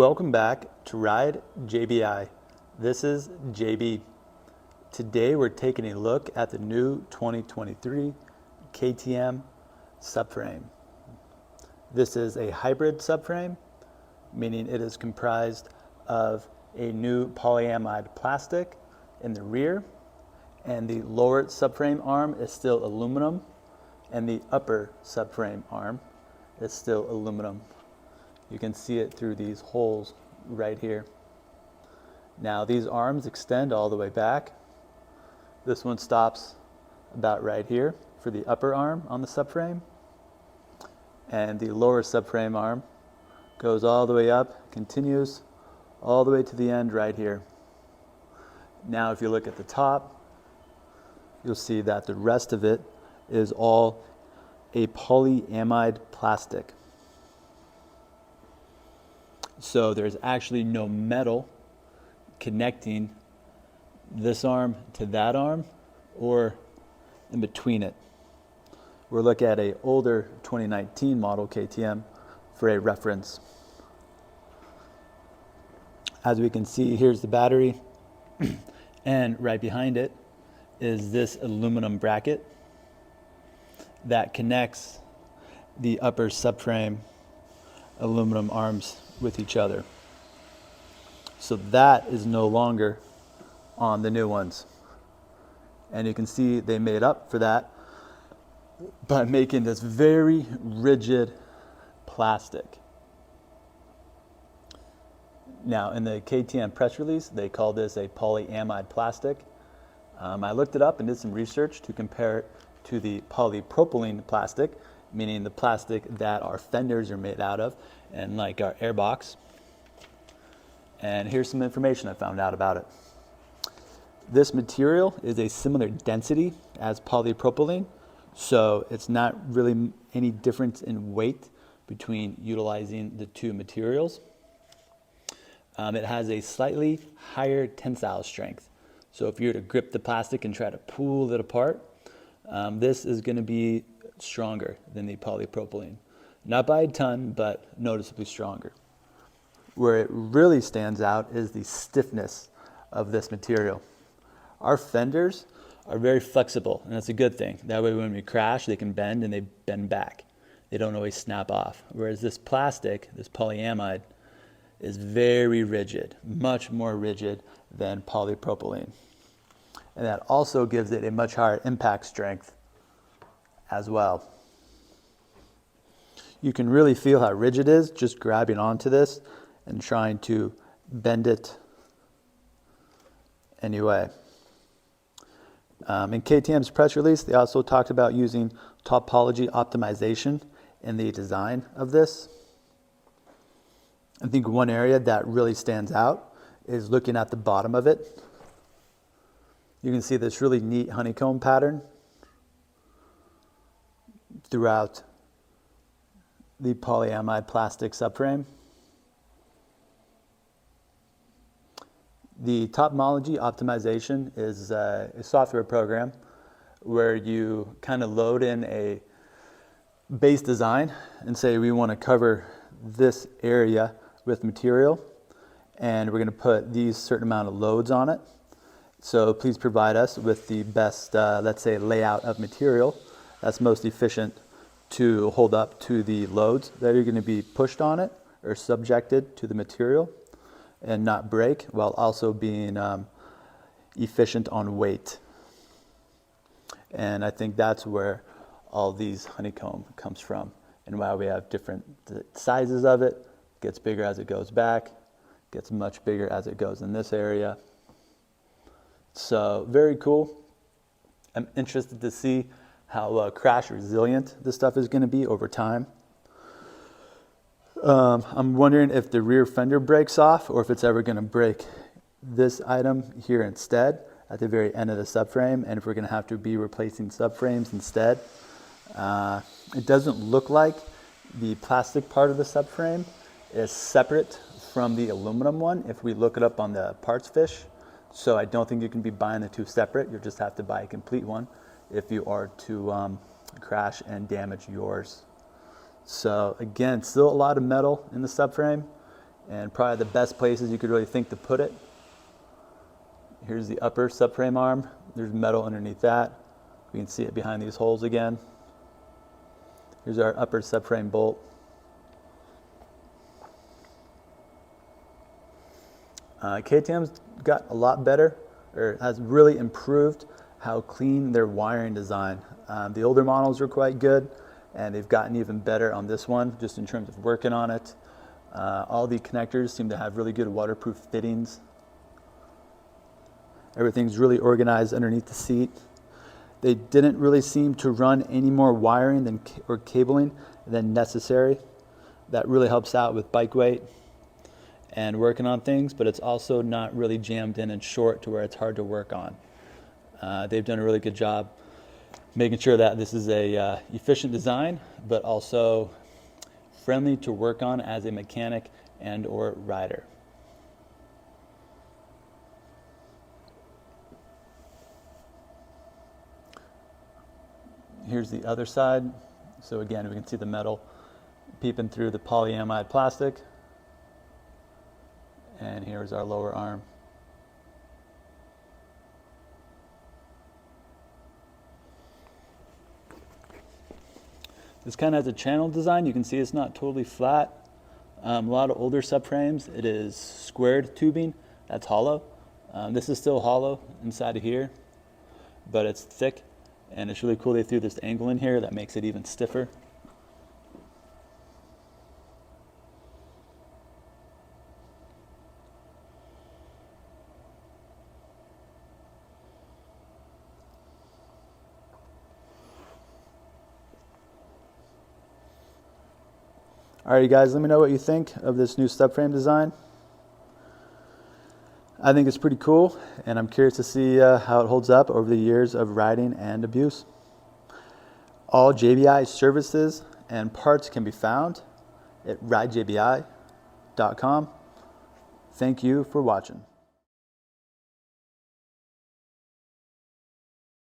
Welcome back to Ride JBI. This is JB. Today we're taking a look at the new 2023 KTM Subframe. This is a hybrid subframe, meaning it is comprised of a new polyamide plastic in the rear, and the lower subframe arm is still aluminum, and the upper subframe arm is still aluminum. You can see it through these holes right here. Now these arms extend all the way back. This one stops about right here for the upper arm on the subframe. And the lower subframe arm goes all the way up, continues all the way to the end right here. Now if you look at the top, you'll see that the rest of it is all a polyamide plastic. So there's actually no metal connecting this arm to that arm or in between it. We'll look at an older 2019 model KTM for a reference. As we can see, here's the battery, and right behind it is this aluminum bracket that connects the upper subframe aluminum arms with each other. So that is no longer on the new ones. And you can see they made up for that by making this very rigid plastic. Now in the KTM press release, they call this a polyamide plastic. I looked it up and did some research to compare it to the polypropylene plastic, meaning the plastic that our fenders are made out of, and like our airbox. And here's some information I found out about it. This material is a similar density as polypropylene, so it's not really any difference in weight between utilizing the two materials. It has a slightly higher tensile strength. So if you were to grip the plastic and try to pull it apart, this is going to be stronger than the polypropylene. Not by a ton, but noticeably stronger. Where it really stands out is the stiffness of this material. Our fenders are very flexible, and that's a good thing. That way when we crash, they can bend, and they bend back. They don't always snap off. Whereas this plastic, this polyamide, is very rigid, much more rigid than polypropylene. And that also gives it a much higher impact strength as well. You can really feel how rigid it is just grabbing onto this and trying to bend it anyway. In KTM's press release, they also talked about using topology optimization in the design of this. I think one area that really stands out is looking at the bottom of it. You can see this really neat honeycomb pattern throughout the polyamide plastic subframe. The topology optimization is a software program where you kind of load in a base design and say we want to cover this area with material, and we're going to put these certain amount of loads on it. So please provide us with the best, let's say, layout of material that's most efficient to hold up to the loads that are going to be pushed on it or subjected to the material and not break, while also being efficient on weight. And I think that's where all these honeycomb comes from, and why we have different sizes of it. It gets bigger as it goes back, gets much bigger as it goes in this area. So very cool. I'm interested to see how crash resilient this stuff is going to be over time. I'm wondering if the rear fender breaks off or if it's ever going to break this item here instead at the very end of the subframe, and if we're going to have to be replacing subframes instead. It doesn't look like the plastic part of the subframe is separate from the aluminum one if we look it up on the parts fish. So I don't think you can be buying the two separate. You'll just have to buy a complete one if you are to crash and damage yours. So again, still a lot of metal in the subframe, and probably the best places you could really think to put it. Here's the upper subframe arm. There's metal underneath that. We can see it behind these holes again. Here's our upper subframe bolt. KTM's got a lot better, or has really improved how clean their wiring design. The older models were quite good, and they've gotten even better on this one, just in terms of working on it. All the connectors seem to have really good waterproof fittings. Everything's really organized underneath the seat. They didn't really seem to run any more wiring or cabling than necessary. That really helps out with bike weight and working on things, but it's also not really jammed in and short to where it's hard to work on. They've done a really good job making sure that this is a efficient design, but also friendly to work on as a mechanic and or rider. Here's the other side. So again, we can see the metal peeping through the polyamide plastic. And here's our lower arm. This kind of has a channel design. You can see it's not totally flat. A lot of older subframes, it is squared tubing. That's hollow. This is still hollow inside of here, but it's thick. And it's really cool they threw this angle in here that makes it even stiffer. All right, you guys, let me know what you think of this new subframe design. I think it's pretty cool, and I'm curious to see how it holds up over the years of riding and abuse. All JBI services and parts can be found at ridejbi.com. Thank you for watching.